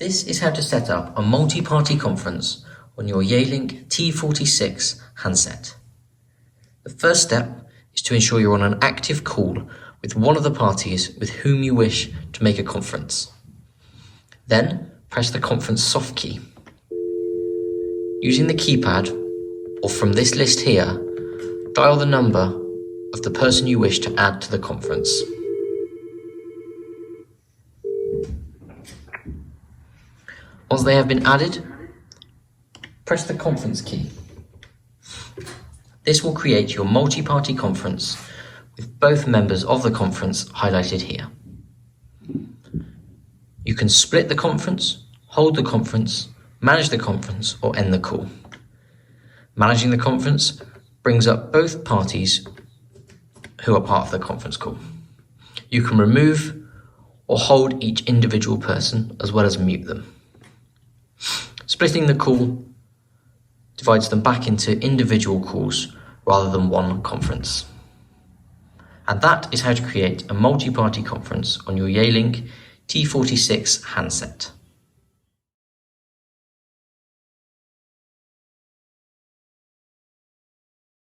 This is how to set up a multi-party conference on your Yealink T46 handset. The first step is to ensure you're on an active call with one of the parties with whom you wish to make a conference. Then press the conference soft key. Using the keypad, or from this list here, dial the number of the person you wish to add to the conference. Once they have been added, press the conference key. This will create your multi-party conference with both members of the conference highlighted here. You can split the conference, hold the conference, manage the conference, or end the call. Managing the conference brings up both parties who are part of the conference call. You can remove or hold each individual person as well as mute them. Splitting the call divides them back into individual calls rather than one conference. And that is how to create a multi-party conference on your Yealink T46 handset.